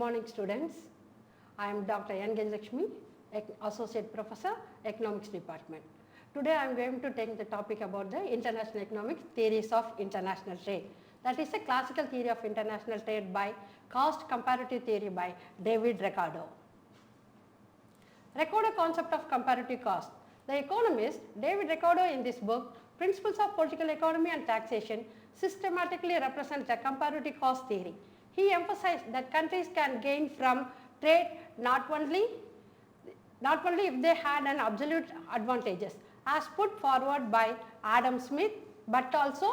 morning, students. I am Dr.Gajalakshmi, Associate Professor, Economics Department. Today I am going to take the topic about the international economics, theories of international trade. That is a classical theory of international trade by cost comparative theory by David Ricardo. Ricardo concept of comparative cost. The economist David Ricardo in this book, Principles of Political Economy and Taxation, systematically represents the comparative cost theory. He emphasized that countries can gain from trade not only if they had an absolute advantages as put forward by Adam Smith, but also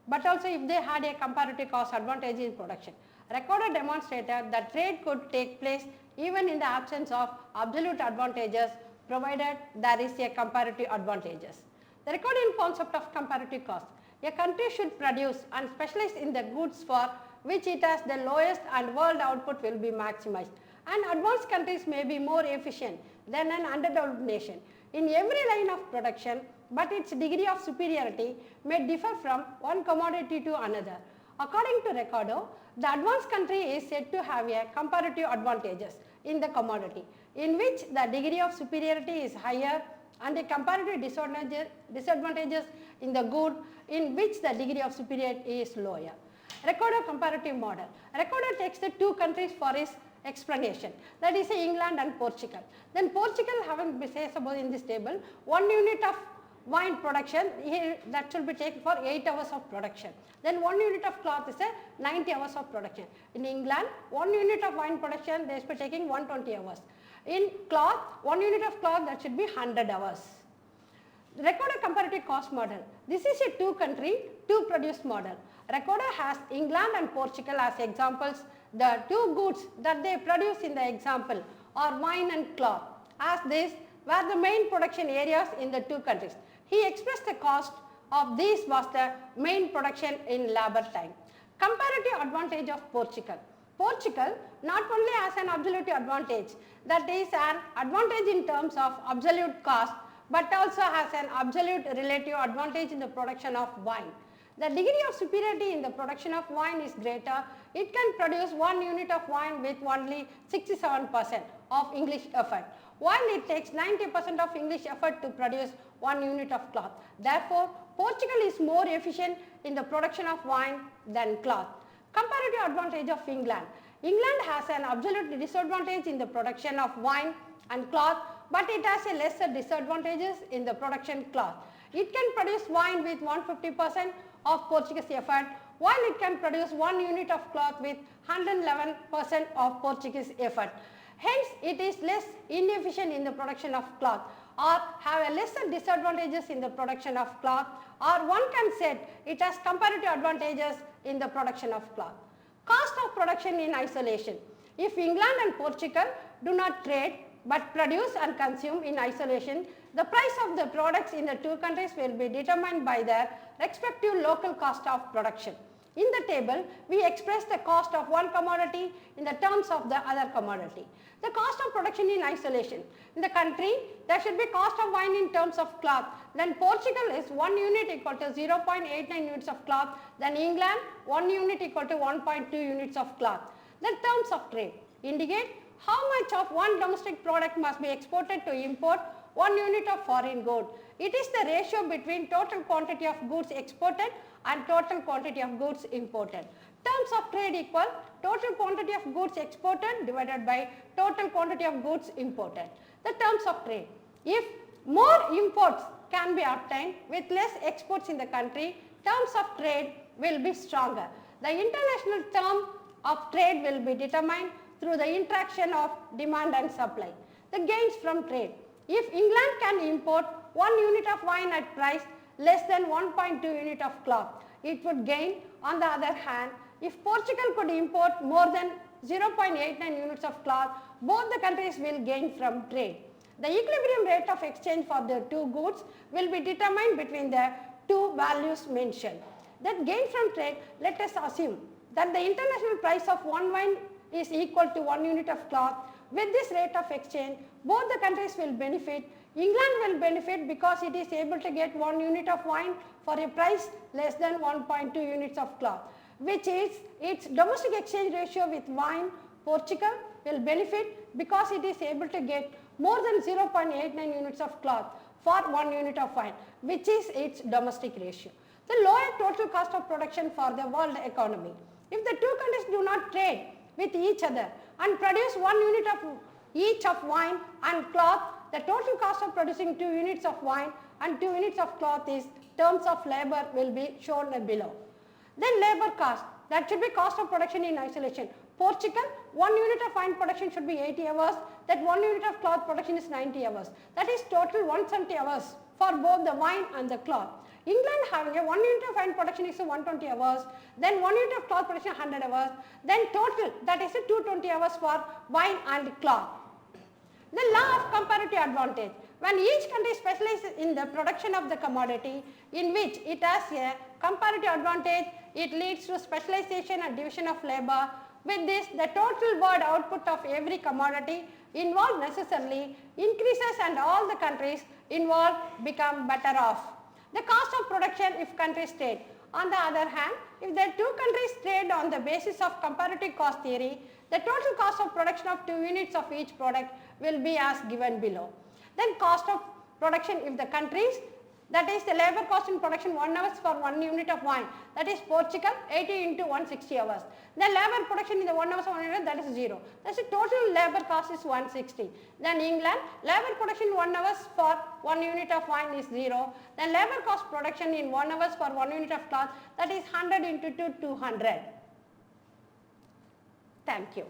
if they had a comparative cost advantage in production. Ricardo demonstrated that trade could take place even in the absence of absolute advantages provided there is a comparative advantages. The Ricardian concept of comparative cost. A country should produce and specialize in the goods for which it has the lowest and world output will be maximized, and advanced countries may be more efficient than an underdeveloped nation in every line of production, but its degree of superiority may differ from one commodity to another. According to Ricardo, the advanced country is said to have a comparative advantages in the commodity in which the degree of superiority is higher, and a comparative disadvantages in the good in which the degree of superiority is lower. Ricardo comparative model. Ricardo takes the two countries for his explanation, that is England and Portugal. Then Portugal having been said about in this table, 1 unit of wine production here that should be taken for 8 hours of production. Then 1 unit of cloth is a 90 hours of production. In England, 1 unit of wine production they should be taking 120 hours. In cloth, 1 unit of cloth that should be 100 hours. Ricardo comparative cost model. This is a two country, two produce model. Ricardo has England and Portugal as examples. The two goods that they produce in the example are wine and cloth, as these were the main production areas in the two countries. He expressed the cost of these was the main production in labor time. Comparative advantage of Portugal. Portugal not only has an absolute advantage, that is an advantage in terms of absolute cost, but also has an absolute relative advantage in the production of wine. The degree of superiority in the production of wine is greater. It can produce 1 unit of wine with only 67% of English effort, while it takes 90% of English effort to produce 1 unit of cloth. Therefore, Portugal is more efficient in the production of wine than cloth. Comparative advantage of England. England has an absolute disadvantage in the production of wine and cloth, but it has a lesser disadvantages in the production cloth. It can produce wine with 150% of Portuguese effort, while it can produce 1 unit of cloth with 111% of Portuguese effort. Hence, it is less inefficient in the production of cloth, or have a lesser disadvantages in the production of cloth, or one can say it has comparative advantages in the production of cloth. Cost of production in isolation. If England and Portugal do not trade but produce and consume in isolation, the price of the products in the two countries will be determined by their respective local cost of production. In the table, we express the cost of one commodity in the terms of the other commodity. The cost of production in isolation. In the country, there should be cost of wine in terms of cloth. Then Portugal is 1 unit equal to 0.89 units of cloth. Then England, 1 unit equal to 1.2 units of cloth. The terms of trade indicate how much of one domestic product must be exported to import 1 unit of foreign good. It is the ratio between total quantity of goods exported and total quantity of goods imported. Terms of trade equal total quantity of goods exported divided by total quantity of goods imported. The terms of trade. If more imports can be obtained with less exports in the country, terms of trade will be stronger. The international term of trade will be determined through the interaction of demand and supply. The gains from trade. If England can import 1 unit of wine at price less than 1.2 unit of cloth, it would gain. On the other hand, if Portugal could import more than 0.89 units of cloth, both the countries will gain from trade. The equilibrium rate of exchange for the two goods will be determined between the two values mentioned. That gain from trade, let us assume that the international price of one wine is equal to 1 unit of cloth. With this rate of exchange, both the countries will benefit. England will benefit because it is able to get 1 unit of wine for a price less than 1.2 units of cloth. which is its domestic exchange ratio with wine. Portugal will benefit because it is able to get more than 0.89 units of cloth for 1 unit of wine, which is its domestic ratio. The lower total cost of production for the world economy. If the two countries do not trade with each other and produce 1 unit of each of wine and cloth, the total cost of producing 2 units of wine and 2 units of cloth is terms of labor will be shown below. Then labor cost, that should be cost of production in isolation. Portugal, 1 unit of wine production should be 80 hours, that 1 unit of cloth production is 90 hours. That is total 170 hours for both the wine and the cloth. England having a 1 unit of wine production is 120 hours, then 1 unit of cloth production 100 hours, then total that is 220 hours for wine and cloth. The law of comparative advantage. When each country specializes in the production of the commodity in which it has a comparative advantage, it leads to specialization and division of labor. With this, the total world output of every commodity involved necessarily increases and all the countries involved become better off. The cost of production if countries trade. On the other hand, if the two countries trade on the basis of comparative cost theory, the total cost of production of 2 units of each product will be as given below. Then cost of production if the countries, that is the labor cost in production 1 hours for 1 unit of wine, that is Portugal 80 into 160 hours. The labor production in the 1 hour for 1 unit, that is 0. That is the total labor cost is 160. Then England, labor production in 1 hours for 1 unit of wine is 0. Then labor cost production in 1 hours for 1 unit of cloth, that is 100 into 200. Thank you.